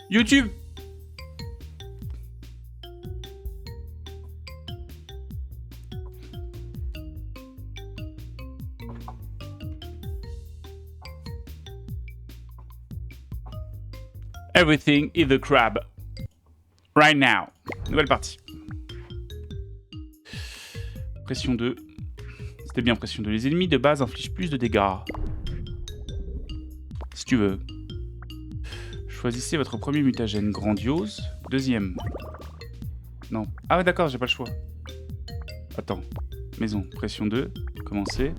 YouTube. Everything is a crab. Right now. Nouvelle partie. Pression 2. C'était bien pression 2. Les ennemis de base infligent plus de dégâts. Si tu veux. Choisissez votre premier mutagène. Grandiose. Deuxième. Non. Ah ouais, d'accord, j'ai pas le choix. Attends. Maison. Pression 2. Commencer.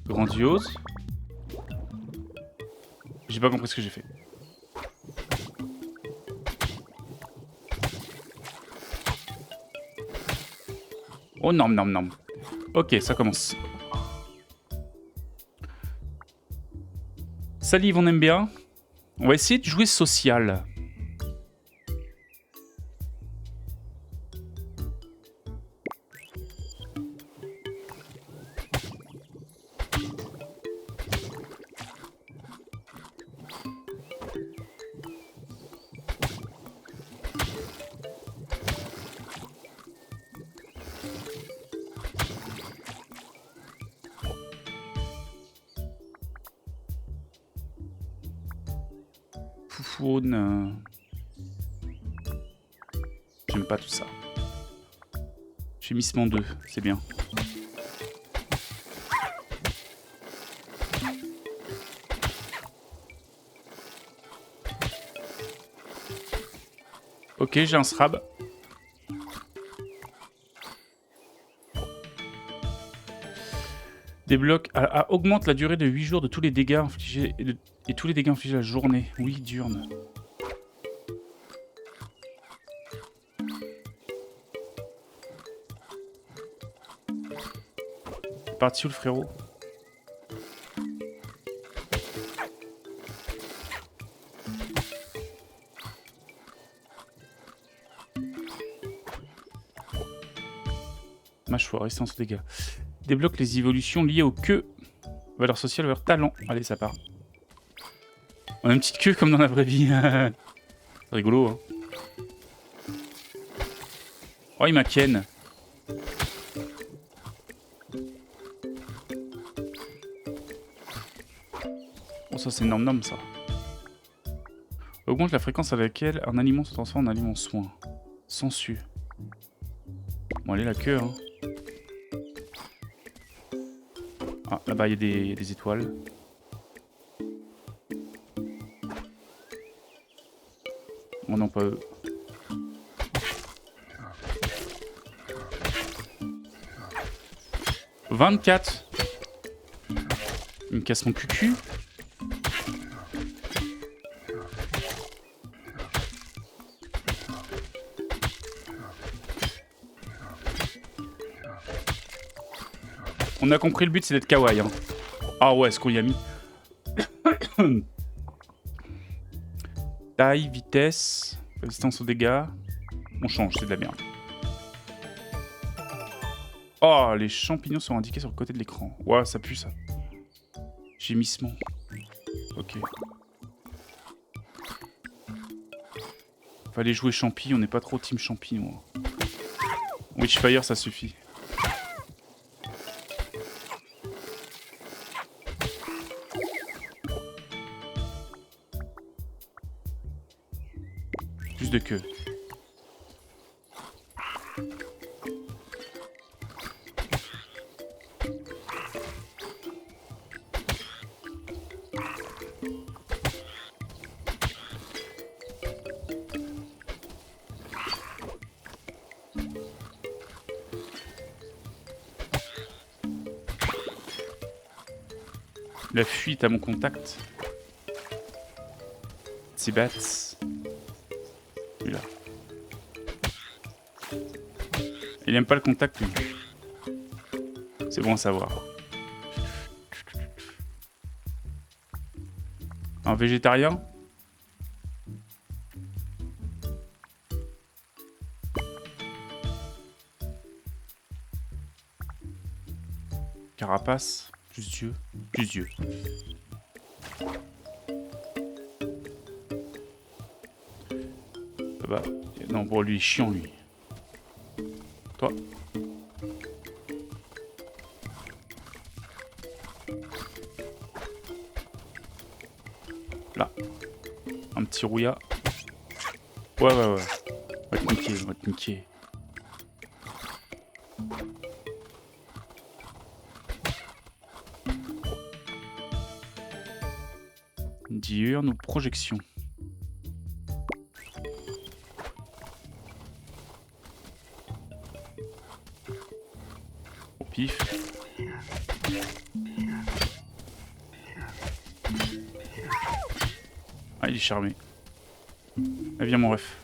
Grandiose. J'ai pas compris ce que j'ai fait. Oh non, non, non. Ok, ça commence. Salive, on aime bien. On va essayer de jouer social. Foufoune. J'aime pas tout ça. Gémissement 2, c'est bien. Ok, j'ai un SRAB. Débloque. Augmente la durée de 8 jours de tous les dégâts infligés et tous les dégâts infligés la journée. Oui, diurne. Parti où le frérot? Mâchoire, résistance aux dégâts. Débloque les évolutions liées aux queues. Valeur sociale, valeur talent. Allez, ça part. On a une petite queue comme dans la vraie vie. C'est rigolo, hein. Oh, il m'a ken. Oh, ça, c'est nom ça. Augmente la fréquence à laquelle un aliment se transforme en aliment soin. Sensu. Bon, allez, la queue, hein. Ah, là-bas, il y a des étoiles. Oh non, pas eux. « 24 ! Il me casse mon cucu. On a compris, le but c'est d'être kawaii. Hein. Ah ouais, ce qu'on y a mis. Taille, vitesse, résistance aux dégâts. On change, c'est de la merde. Oh, les champignons sont indiqués sur le côté de l'écran. Ouais, ça pue ça. Gémissement. Ok. Fallait jouer champi, on n'est pas trop team champi, moi. Witchfire, ça suffit. Plus de queue. La fuite à mon contact. C'est bats. Lui là. Il aime pas le contact lui. C'est bon à savoir. Un végétarien? Carapace, plus Dieu, plus Dieu. va. Non, bon, lui, il est chiant, lui. Toi. Là. Un petit rouilla. Ouais. On va te niquer. Diurne ou projection. Au pif. Ah, il est charmé. Ah, viens mon ref.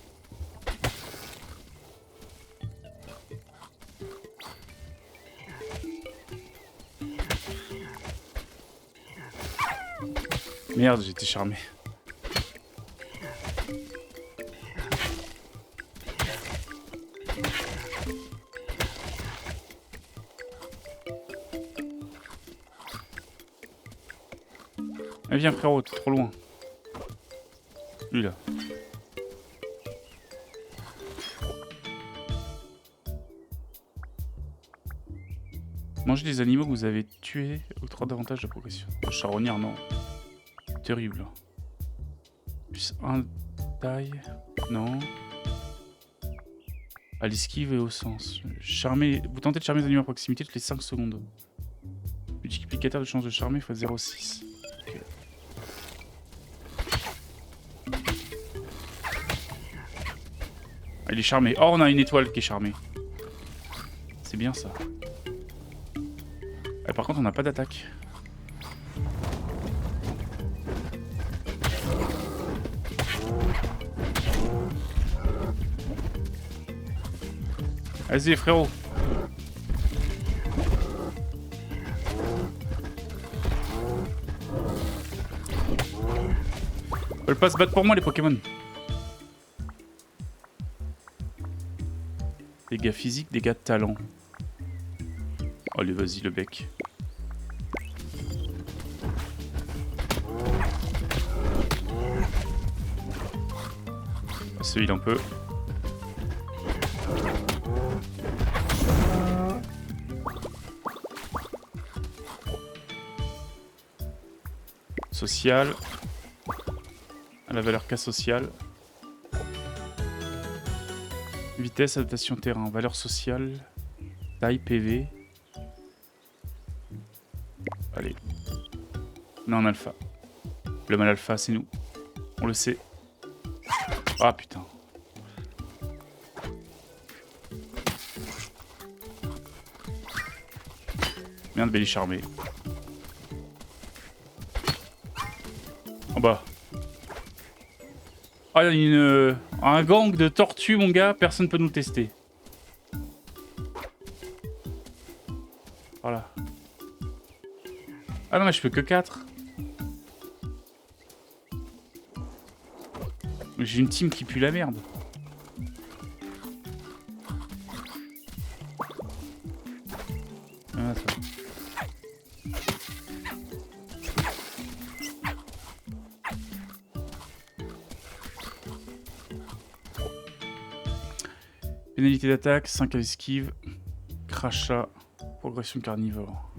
Merde, j'étais charmé. Ah, viens frérot, t'es trop loin. Lui là. Mangez des animaux que vous avez tués octroie davantage de progression. Le charognard, non. Terrible. Plus un taille. Non. À l'esquive et au sens. Charmer. Vous tentez de charmer les animaux à proximité toutes les 5 secondes. Multiplicateur de chance de charmer x 0,6. Okay. Ah, il est charmé. Oh, on a une étoile qui est charmée. C'est bien ça. Ah, par contre, on n'a pas d'attaque. Vas-y, frérot. Ils veulent pas se battre pour moi, les Pokémon. Dégâts physiques, dégâts de talent. Allez, vas-y, le bec. Celui-là, un peu. Social. À la valeur K sociale. Vitesse, adaptation terrain. Valeur sociale. Taille, PV. Allez. Non, en alpha. Le mal alpha, c'est nous. On le sait. Ah putain. Merde, Belly charmé. En bas. Ah, il y a un gang de tortues, mon gars. Personne peut nous tester. Voilà. Ah non, mais je peux que 4. J'ai une team qui pue la merde. Ah, ça. Pénalité d'attaque, 5 à l'esquive, crachat, progression carnivore.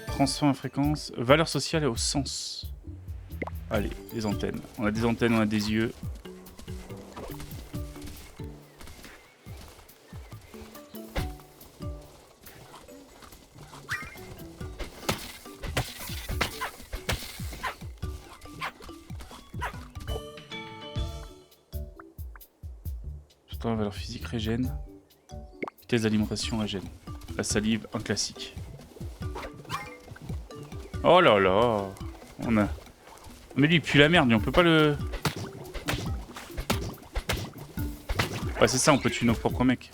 Transfert à fréquence, valeur sociale et au sens. Allez, les antennes. On a des antennes, on a des yeux. La valeur physique régène. Vitesse d'alimentation régène. La salive, un classique. Oh là là. On a... Mais lui il pue la merde, lui on peut pas le... Ouais c'est ça, on peut tuer nos propres mecs.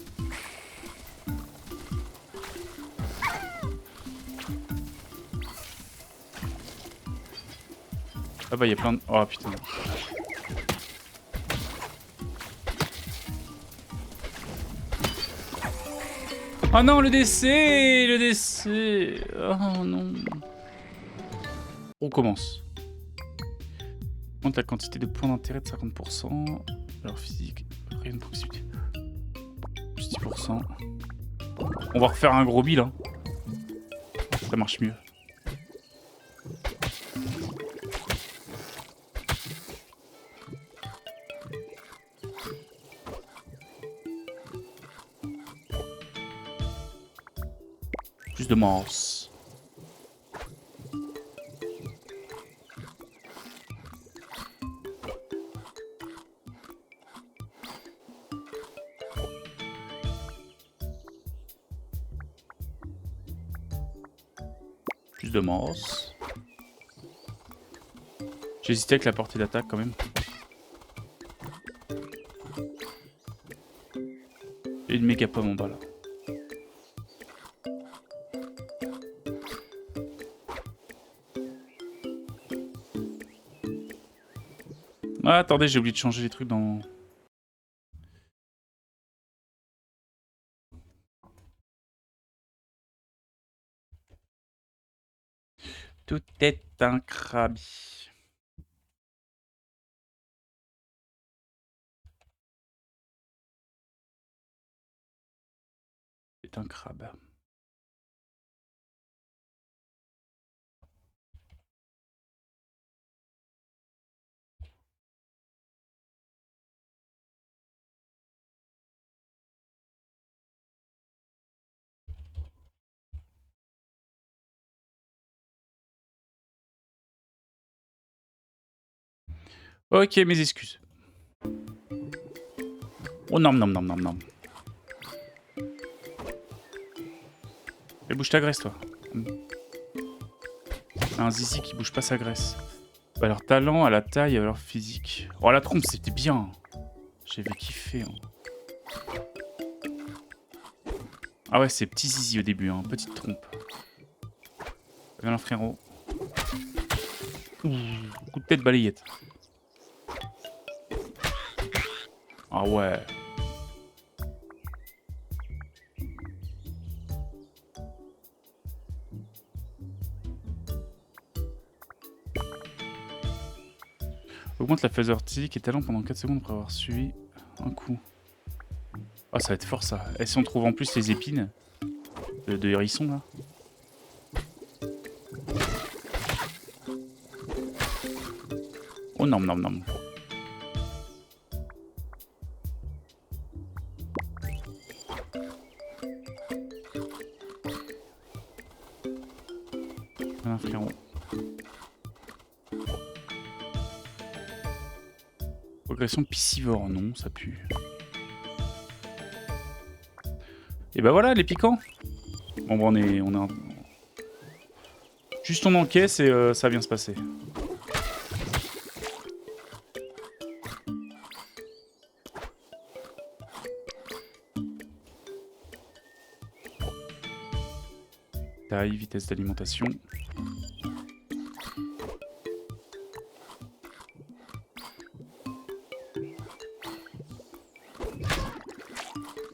Ah bah il y a plein de... Oh putain. Oh non, le décès! Le décès! Oh non. On commence. Augmente la quantité de points d'intérêt de 50%. Alors physique, rien de proximité. Plus 10%. On va refaire un gros bill, hein. Ça marche mieux. Plus de masse. Plus de masse. J'ai hésité avec la portée d'attaque quand même. Il y a une méga pomme en bas là. Ah, attendez, j'ai oublié de changer les trucs dans... Tout est un krabi. C'est un crabe. Ok, mes excuses. Oh non, non, non, non, non. Et bouge ta graisse, toi. Un zizi qui bouge pas sa graisse. Alors, talent, à la taille, alors physique. Oh, la trompe, c'était bien. J'avais kiffé. Hein. Ah ouais, c'est petit zizi au début, hein. Petite trompe. Viens là, frérot. Ouh, coup de tête balayette. Ah ouais. Augmente la phase ortique et talent pendant 4 secondes après avoir suivi un coup. Ah, ça va être fort ça. Et si on trouve en plus les épines de hérisson là? Oh non, non, non. Un frérot. Progression piscivore, non, ça pue. Et bah voilà, les piquants. Bon, bah, on est juste on encaisse et ça va bien se passer. Taille, vitesse d'alimentation.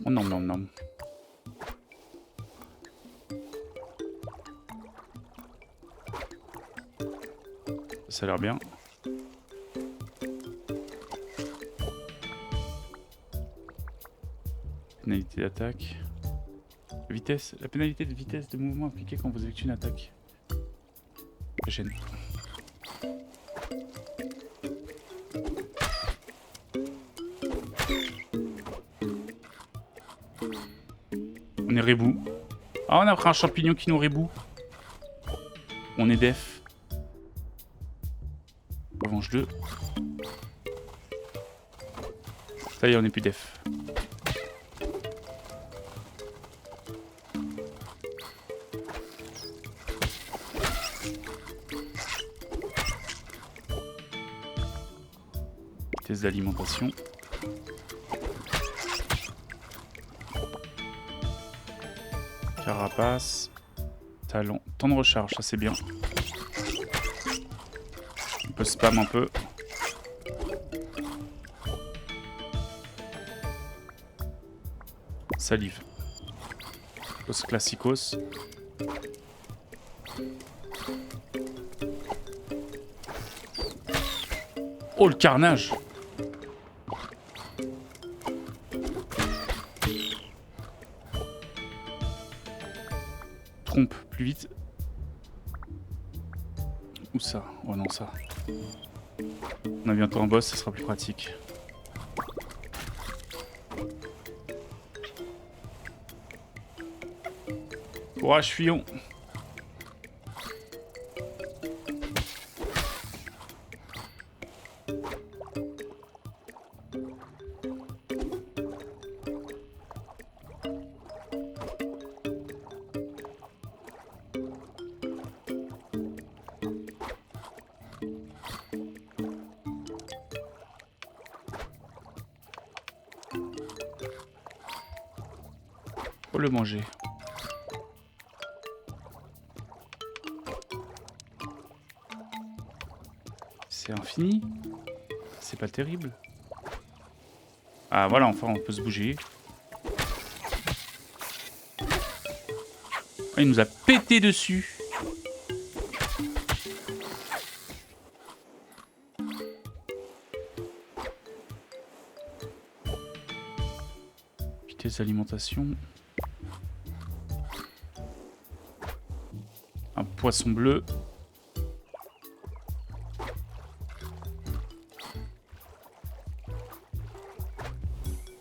Oh non, non, non. Ça a l'air bien. Pénalité d'attaque. Vitesse. La pénalité de vitesse de mouvement appliquée quand vous effectuez une attaque. Ça gêne. On est rebou. Ah, on a pris un champignon qui nous reboot. On est def. Revanche 2. Ça y est, on est plus def. Vitesse d'alimentation. Carapace. Talon. Temps de recharge, ça c'est bien. On peut spam un peu. Salive. Os classicos. Oh, le carnage! Trompe, plus vite. Où ça? Oh non, ça. On a bientôt un boss, ça sera plus pratique. Courage, fuyons! Faut le manger. C'est infini? C'est pas terrible. Ah voilà, enfin on peut se bouger. Ah, il nous a pété dessus. Vitesse d'alimentation. Un poisson bleu.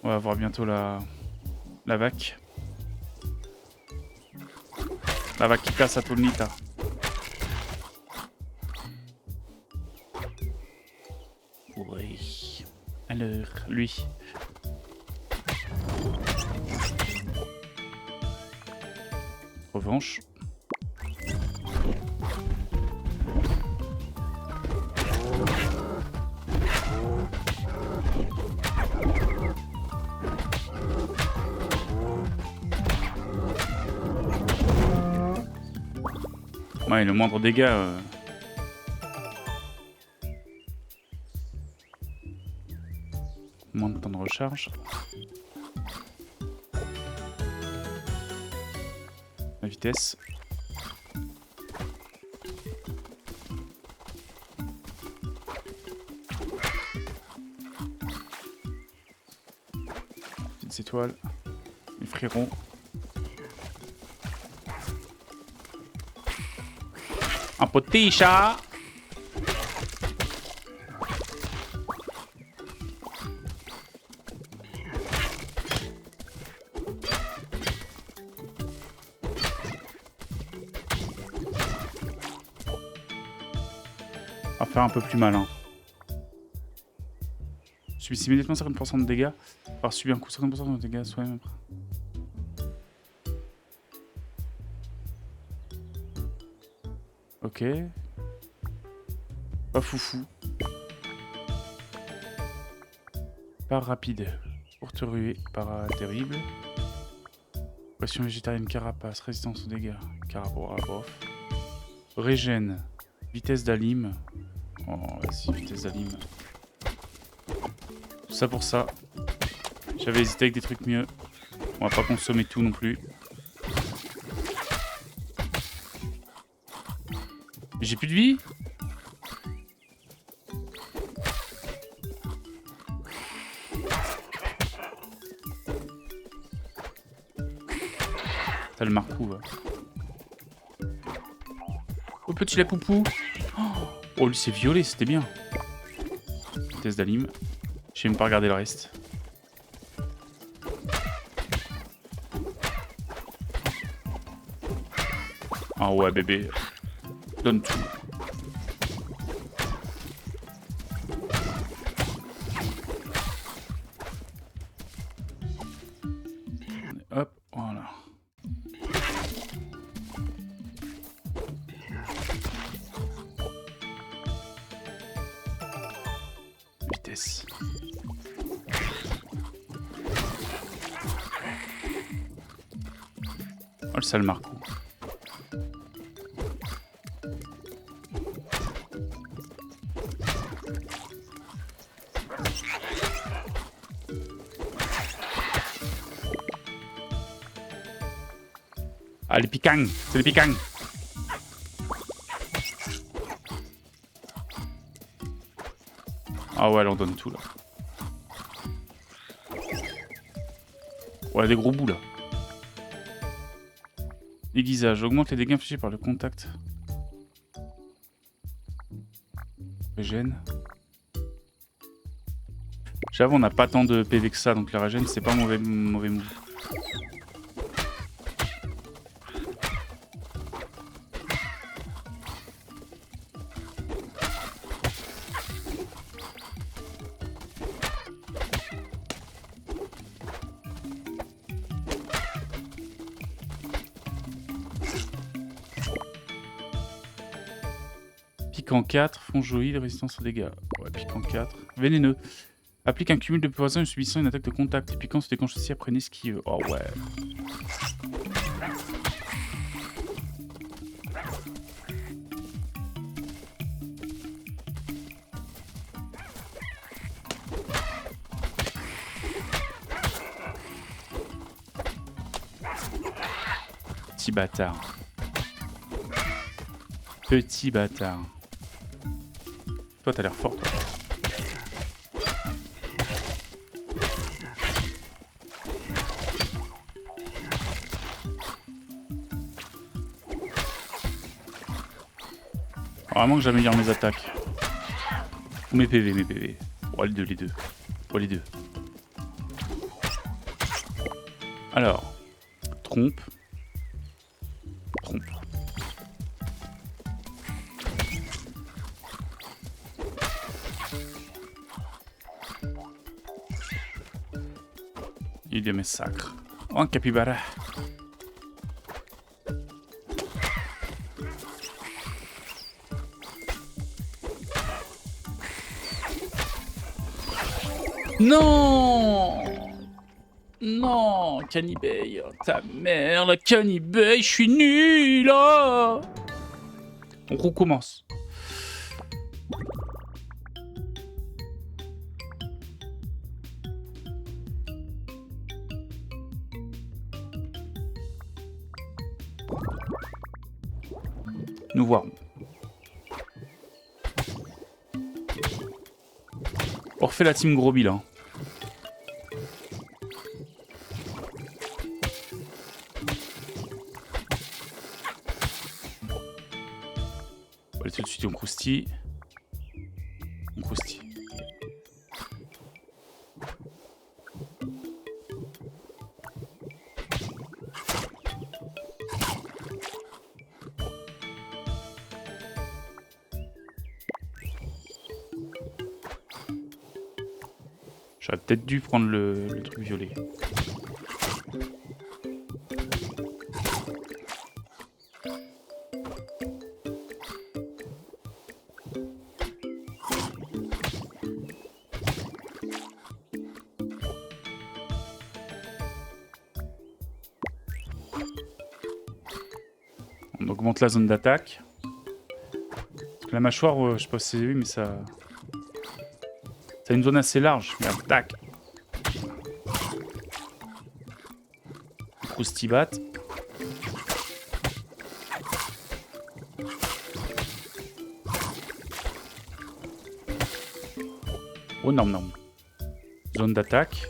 On va voir bientôt la vaque. La vaque qui casse à tout le nita. Oui. Alors, lui. Revanche. Ouais, le moindre dégât. Moins de temps de recharge. La vitesse. Petites étoiles. Les frirons. Un petit chat. On va faire un peu plus malin. Subissez immédiatement 50% de dégâts. Par subir un coup 50% de dégâts soi-même après. Ok. Pas foufou. Pas rapide. Courte ruée. Pas terrible. Pression végétarienne, carapace. Résistance aux dégâts. Carapace. Régène. Vitesse d'alim. Oh, vas-y, vitesse d'alim. Tout ça pour ça. J'avais hésité avec des trucs mieux. On va pas consommer tout non plus. J'ai plus de vie? T'as le marcou, va. Oh, petit la poupou. Oh, lui, c'est violet, c'était bien. Vitesse d'alim. J'ai même pas regardé le reste. Ah ouais, bébé. Donne tout. Hop, voilà. Vitesse. Oh, le sale marcou. Ah, les piquants, c'est les piquants. Ah ouais, elle en donne tout là. Ouais, des gros bouts là. Aiguisage. Augmente les dégâts infligés par le contact. Régène. J'avoue, on n'a pas tant de PV que ça, donc la régène, c'est pas un mauvais move. Pique en 4, fonjoïde, résistance aux dégâts. Ouais, pique en 4. Vénéneux. Applique un cumul de poison et subissant une attaque de contact. Les piquants se déclenchent aussi après une esquive. Oh ouais. Petit bâtard. Petit bâtard. Toi, t'as l'air fort, toi. Vraiment que j'améliore mes attaques. Ou mes PV, mes PV. Oh, les deux, les deux. Oh, les deux. Alors. Trompe. Trompe. Il de massacre. Oh, un capybara. Non! Non, Canibay, oh, ta mère, la Canibay, je suis nul là. On recommence. Nous verrons. On refait la team gros bilan. Allez, tout de suite on croustille. On croustille. J'aurais peut-être dû prendre le truc violet. On augmente la zone d'attaque. La mâchoire, je sais pas si c'est lui, mais ça... Ça a une zone assez large. Merde, tac. Croustibat. Oh non, non. Zone d'attaque.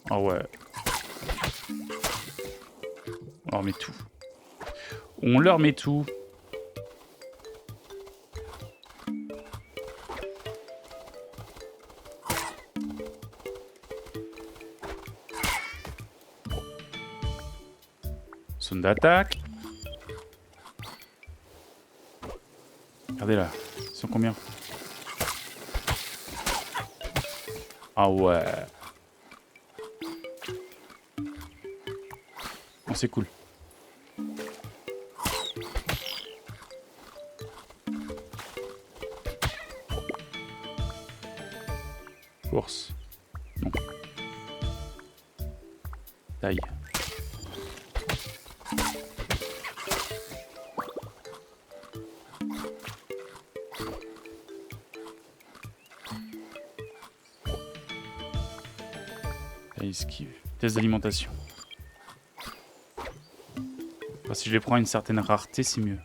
Ah ouais. On leur met tout. On leur met tout. Zone d'attaque. Regardez là. Ils sont combien? Ah ouais. Bon, c'est cool. Course. Non. Taille. Esquive. Test d'alimentation. Enfin, si je les prends à une certaine rareté, c'est mieux.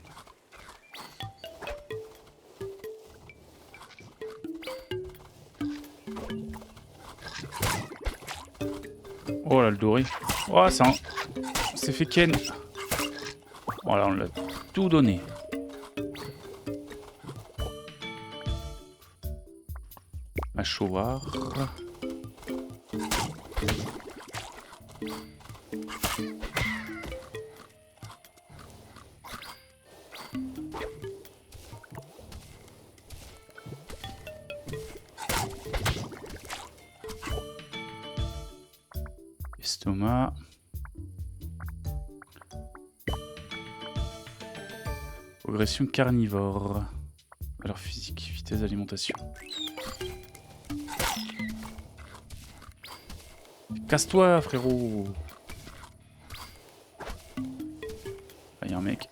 Oh là, le doré. Oh, ça... C'est fait ken. Voilà, on l'a tout donné. Mâchoire. Estomac. Progression carnivore. Valeur physique, vitesse d'alimentation. Casse-toi, frérot. Ah, y a un mec.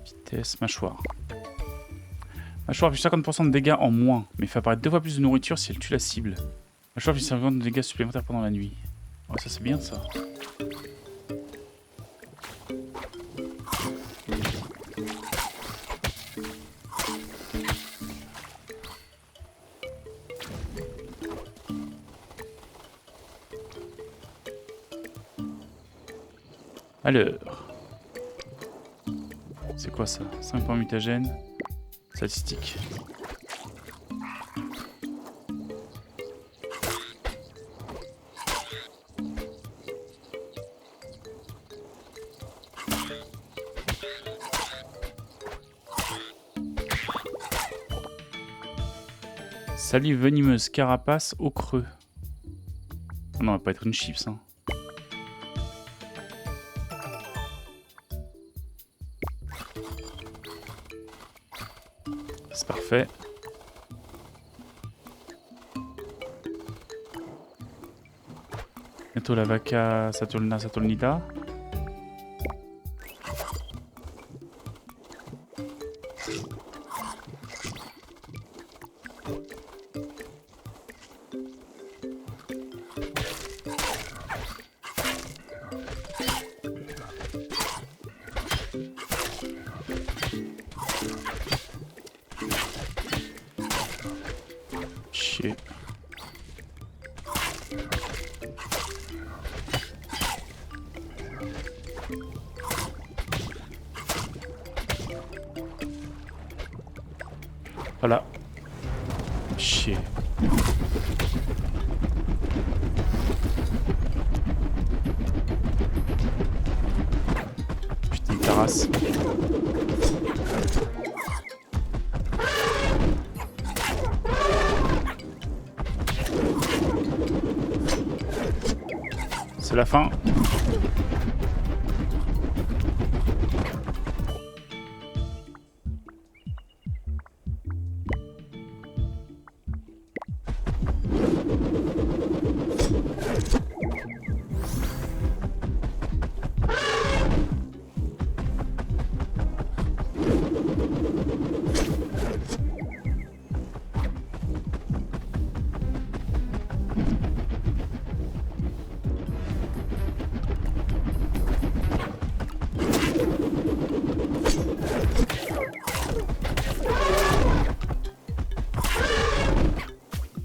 Vitesse, mâchoire. Mâchoire plus 50% de dégâts en moins, mais fait apparaître 2 fois plus de nourriture si elle tue la cible. Mâchoire plus 50% de dégâts supplémentaires pendant la nuit. Oh, ça c'est bien ça. Alors. C'est quoi ça? 5 points mutagènes. Statistique. Salive venimeuse, carapace au creux. Non, on va pas être une chips, hein. C'est parfait. Bientôt la vaca Saturnida. Chier. Voilà. Chier. Putain de terrasse. C'est la fin.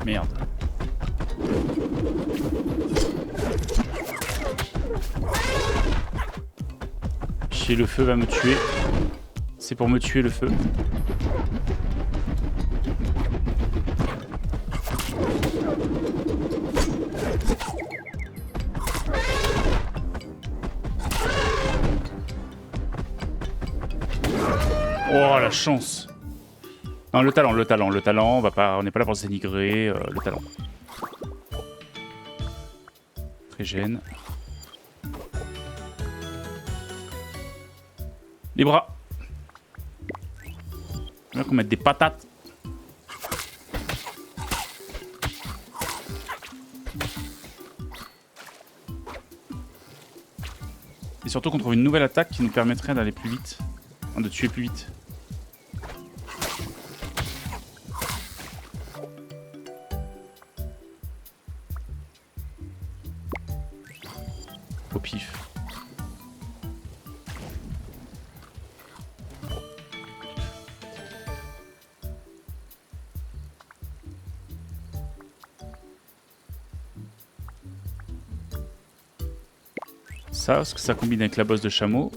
Merde. Chier, le feu va me tuer. C'est pour me tuer le feu. Oh la chance. Non, le talent, on n'est pas là pour se dénigrer, le talent. Très gêne. Les bras. J'aimerais qu'on mette des patates. Et surtout qu'on trouve une nouvelle attaque qui nous permettrait d'aller plus vite. Enfin, de tuer plus vite. ça, parce que ça combine avec la bosse de chameau.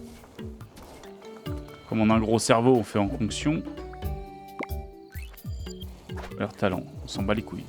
Comme on a un gros cerveau, on fait en fonction. Leur talent, on s'en bat les couilles.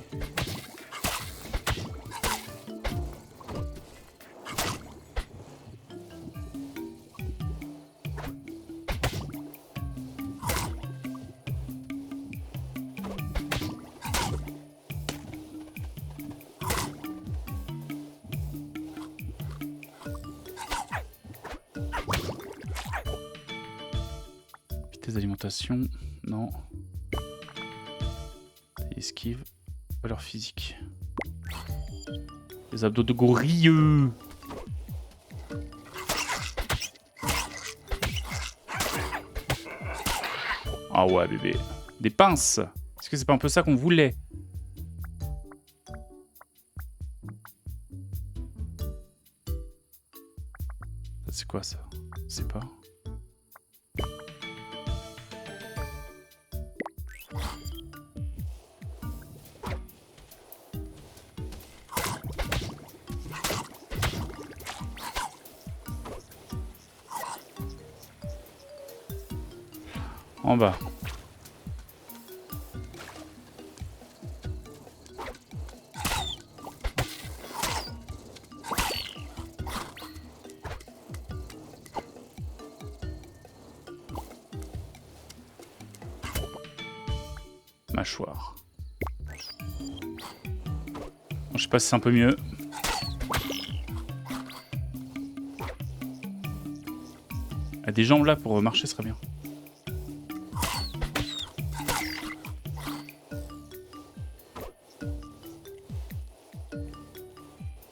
D'alimentation, non. Esquive, valeur physique. Les abdos de gorille. Ah ouais bébé. Des pinces. Est-ce que c'est pas un peu ça qu'on voulait? C'est quoi ça? Je sais pas. En bas. Mâchoire. Bon, je sais pas si c'est un peu mieux. Ah, des jambes là pour marcher serait bien.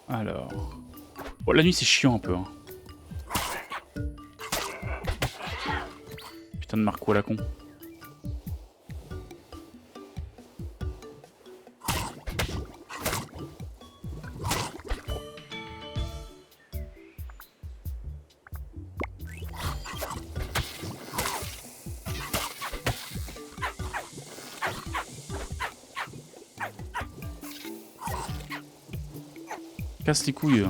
Alors... Bon, la nuit, c'est chiant un peu. Hein. Putain de Marco à la con. Casse les couilles.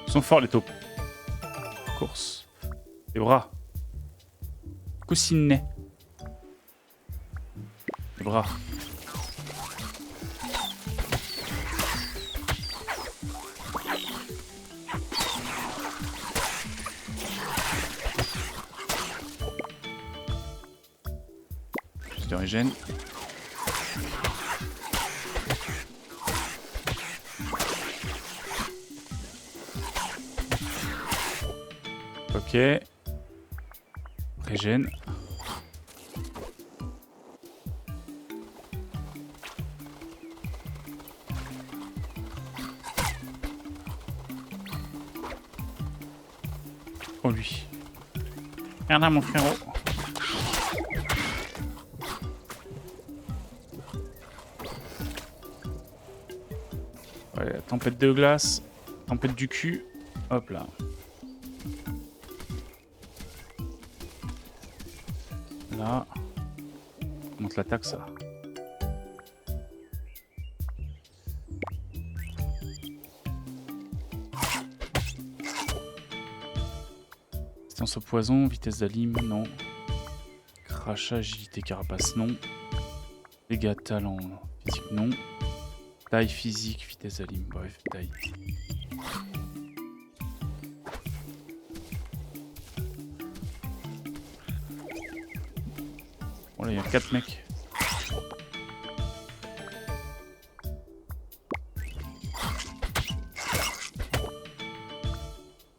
Ils sont forts les taupes. Course. Les bras. Coussinet. Les bras. De régène. Ok. Régène. Oh lui. Regarde là mon frérot. Ouais, tempête de glace, tempête du cul, hop là. Là, on monte l'attaque ça. Distance au poison, vitesse d'alim, non. Crachat, agilité, carapace, non. Dégâts, talent, physique, non. Taille physique, vitesse d'alim, bref, taille. Bon là, il y a 4 mecs.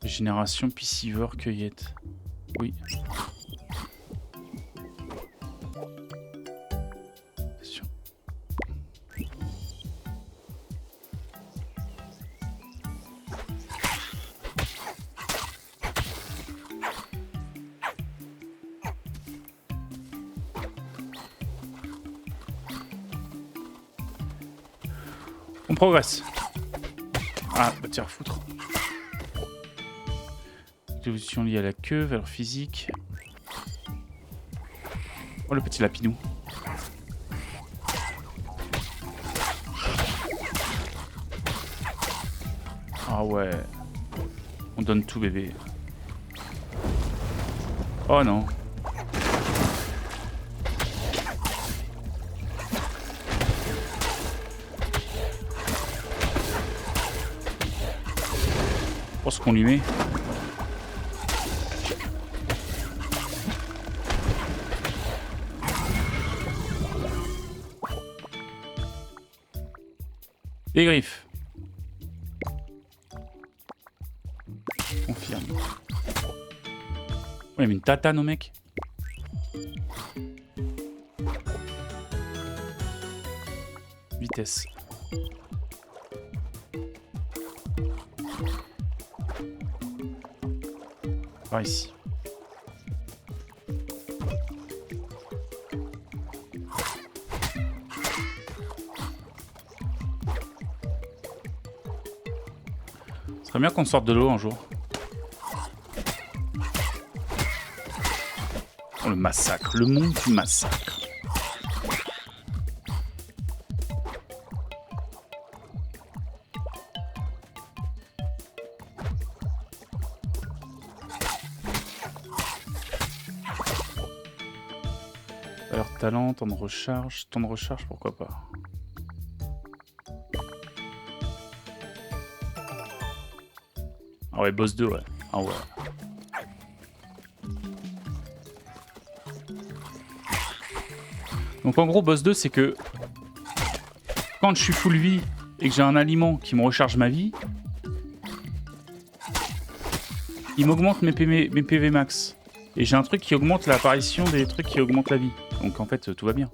Génération, piscivore, cueillette. Oui. On progresse. Ah, bah tiens, foutre. L'évolution liée à la queue, valeur physique. Oh, le petit lapinou. Ah ouais. On donne tout, bébé. Oh non. Oh, ce qu'on lui met. Les griffes. Confirme. Ouais, mais une tatane au mec. Vitesse. Par ici. Ce serait bien qu'on sorte de l'eau un jour. Oh, le massacre, le monde du massacre. Valeur talent, temps de recharge. Temps de recharge, pourquoi pas. Ah ouais, boss 2, ouais. Ah ouais. Donc en gros, boss 2, c'est que quand je suis full vie et que j'ai un aliment qui me recharge ma vie, il m'augmente mes PV max. Et j'ai un truc qui augmente l'apparition des trucs qui augmentent la vie. Donc en fait, tout va bien.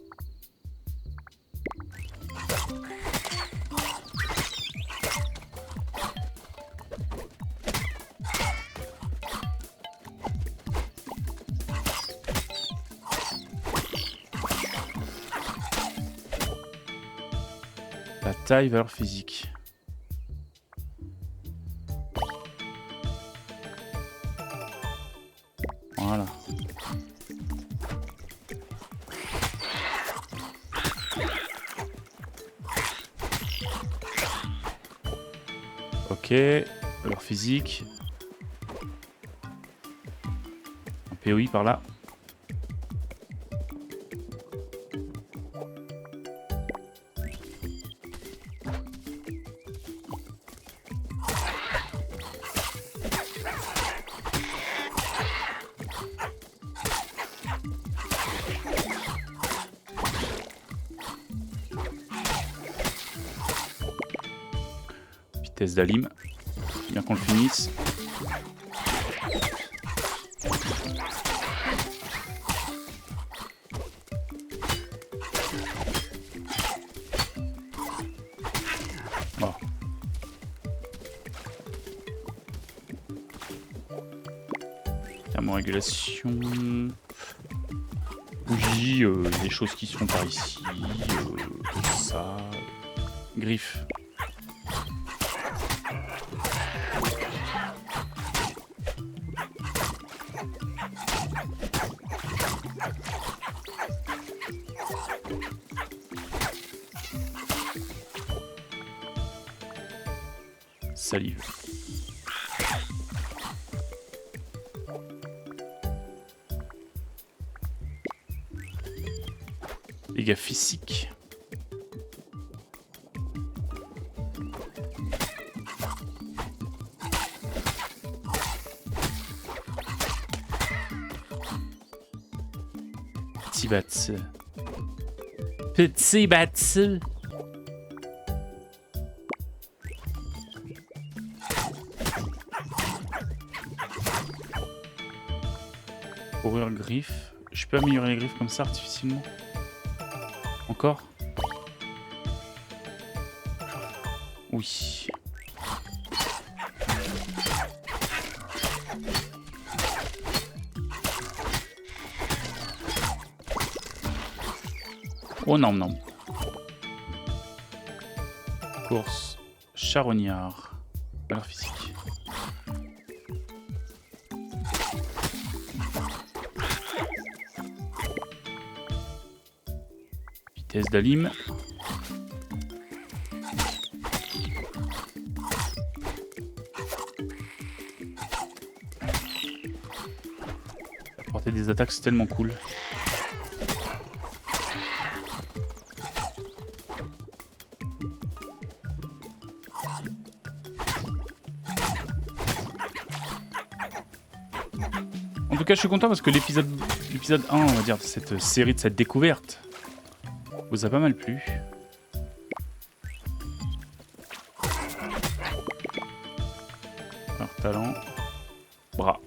La taille, valeur physique. Voilà. Ok, valeur physique. Un POI par là. Vitesse d'alim. Bien qu'on le finisse. Bon. Thermorégulation. Bougie, des choses qui sont par ici. Ça. Griffe. Salive. Dégâts physiques. Petit battu. Petit battu. Fourrure griffe. Je peux améliorer les griffes comme ça artificiellement. Encore? Oui. Oh non, non. Course. Charognard. Valeur physique. Vitesse d'alim. La portée des attaques, c'est tellement cool. En tout cas, je suis content parce que l'épisode 1, on va dire, de cette série, de cette découverte, vous a pas mal plu. Alors, talent, bras.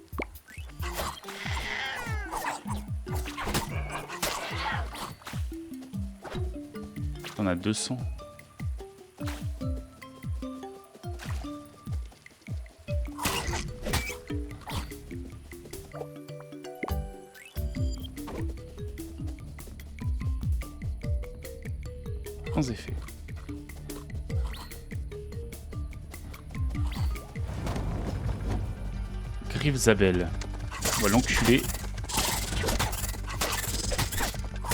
On a 200. Sans effet. Griffzabel. On va l'enculer.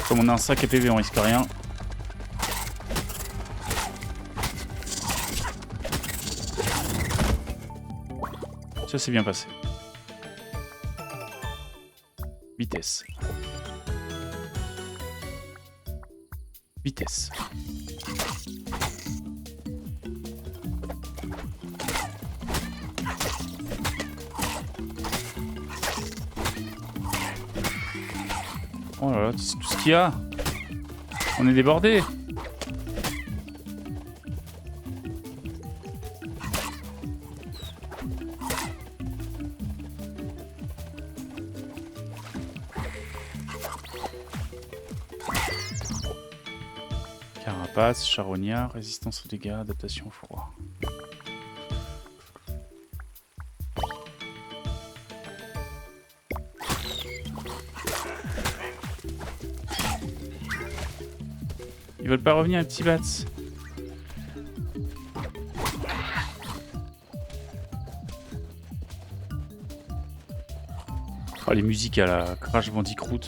Comme on a un sac à PV, on risque rien. Ça s'est bien passé. Vitesse. Vitesse. Oh là là, c'est tout ce qu'il y a. On est débordé. Carapace, charognard, résistance aux dégâts, adaptation au froid. Ils veulent pas revenir, les petits bats. Oh, les musiques à la Crash Bandicoot.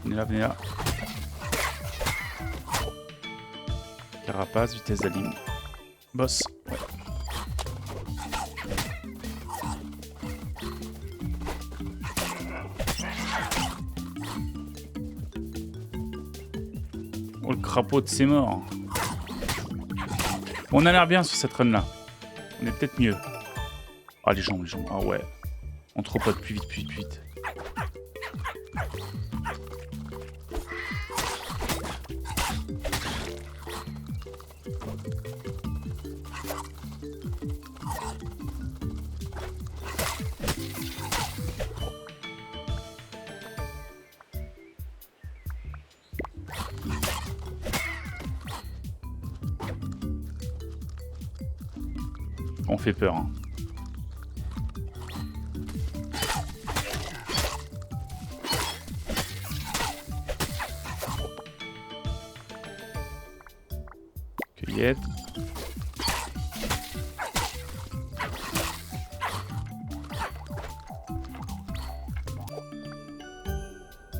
Venez là, venez là. Carapace, vitesse d'alim. Boss. Ouais. Oh, le crapaud de ses morts. On a l'air bien sur cette run là. On est peut-être mieux. Ah, les jambes, les jambes. Ah ouais. On tropote plus vite, plus vite, plus vite. On fait peur, hein. Cueillette.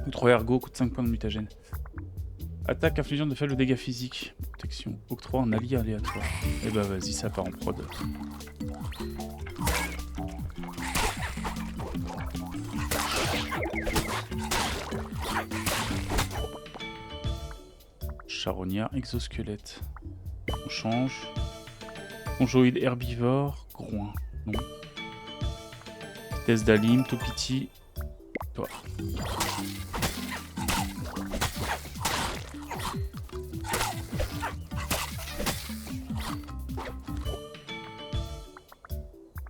Outro ergo, coûte 5 points de mutagène. Attaque infligeant de faibles dégâts physiques. Protection. Octroi en allié aléatoire. Et bah vas-y, ça part en prod. Charognard, exosquelette. On change. Conjoïde herbivore, groin. Non. Vitesse d'alim, Topiti. Toi.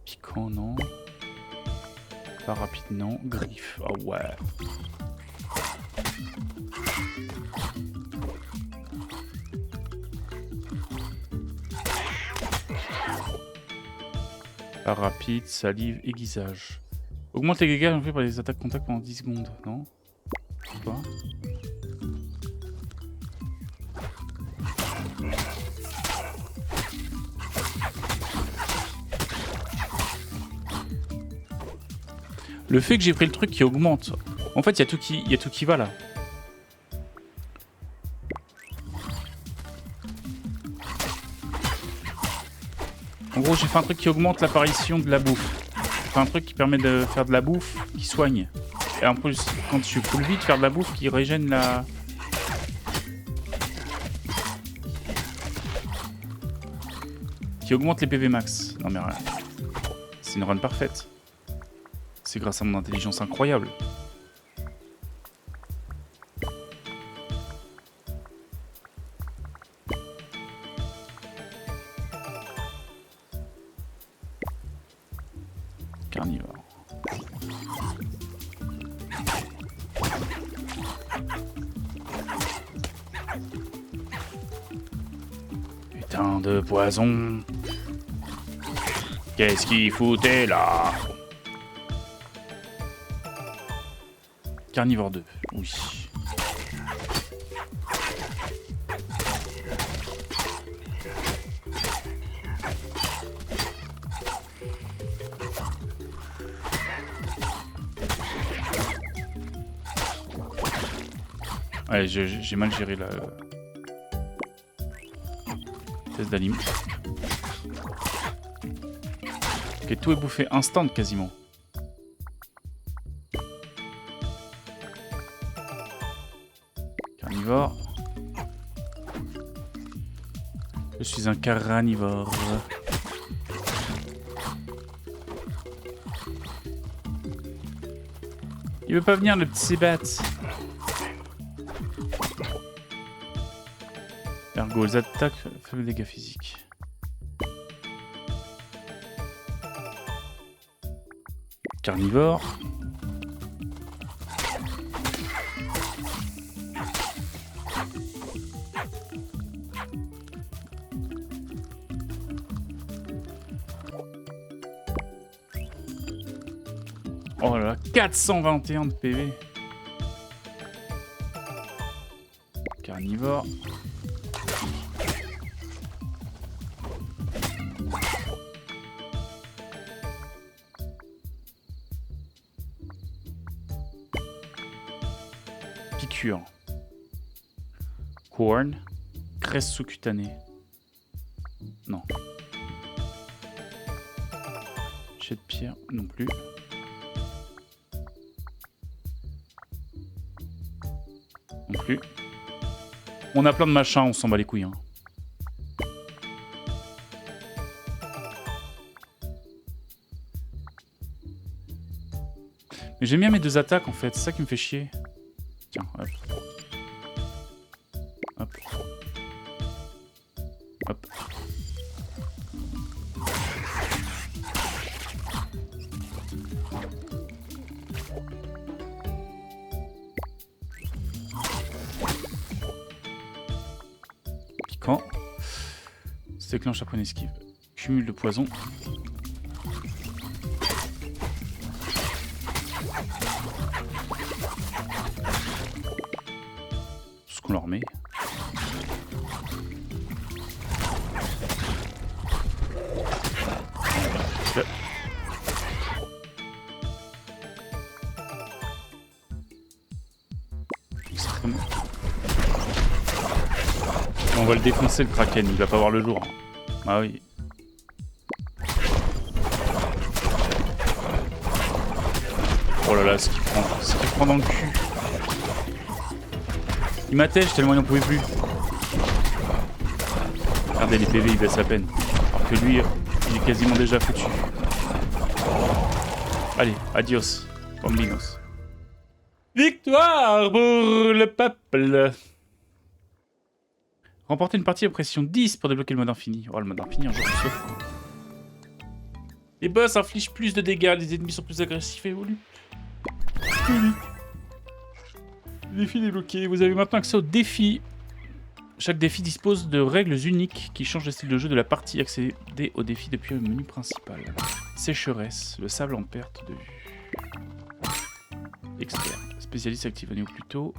Piquant, non. Pas rapide, non. Griffe, ah ouais. Pas rapide, salive, aiguisage. Augmente les dégâts infligés par les attaques contact pendant 10 secondes, non? Pas. Le fait que j'ai pris le truc qui augmente. En fait, il y a tout qui va là. gros, j'ai fait un truc qui augmente l'apparition de la bouffe. J'ai fait un truc qui permet de faire de la bouffe qui soigne. Et en plus, quand je suis full vite, faire de la bouffe qui régène la... Qui augmente les PV max. Non mais rien. C'est une run parfaite. C'est grâce à mon intelligence incroyable. Carnivore. Putain de poison. Qu'est-ce qu'il foutait là? Carnivore 2, oui. Ouais, j'ai mal géré la... Test d'alim. Ok, tout est bouffé instant quasiment. Carnivore. Je suis un carnivore. Il veut pas venir le petit bat. Ergo, les attaques, faibles dégâts physiques. Carnivore. Oh là là, 421 de PV. Carnivore. Piqûre. Corn. Graisse sous-cutanée. Non. Jet de pierre non plus. Non plus. On a plein de machins, on s'en bat les couilles. Hein. Mais j'aime bien mes deux attaques en fait, c'est ça qui me fait chier. Tiens, hop. Hop. Hop. Piquant. Se déclenche après une esquive. Cumul de poison. Ce qu'on leur met. Extrêmement. On va le défoncer le Kraken, il va pas voir le jour. Ah oui. Oh là là, ce qu'il prend dans le cul. Il m'attèche tellement il n'en pouvait plus. Regardez les PV, il baisse à peine. Alors que lui, il est quasiment déjà foutu. Allez, adios, bambinos. Victoire pour le peuple. Remporter une partie à pression 10 pour débloquer le mode infini. Oh, le mode infini, un jour, je souffre. Les boss infligent plus de dégâts, les ennemis sont plus agressifs et évoluent. Défi débloqué. Vous avez maintenant accès aux défis. Chaque défi dispose de règles uniques qui changent le style de jeu de la partie. Accéder au défi depuis le menu principal. Sécheresse, le sable en perte de vue. Expert, spécialiste active un niveau plus tôt.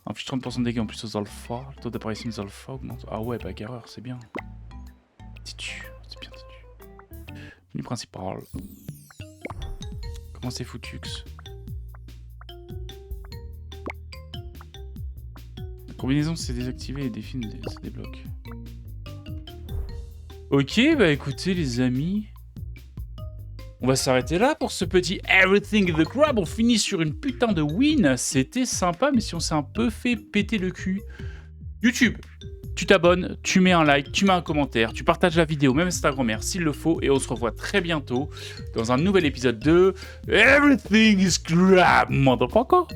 Inflige 30% de dégâts en plus aux alphas. Le taux d'apparition des alphas augmente. Ah ouais, bagarreur, c'est bien. Titu, c'est bien titu. Menu principal. Comment c'est foutu? La combinaison c'est désactivé et défini se débloque. Ok, bah écoutez les amis, on va s'arrêter là pour ce petit Everything the Crab. On finit sur une putain de win. C'était sympa, mais si on s'est un peu fait péter le cul. YouTube, tu t'abonnes, tu mets un like, tu mets un commentaire, tu partages la vidéo, même si ta grand-mère, s'il le faut. Et on se revoit très bientôt dans un nouvel épisode de Everything is Crab, motherfucker.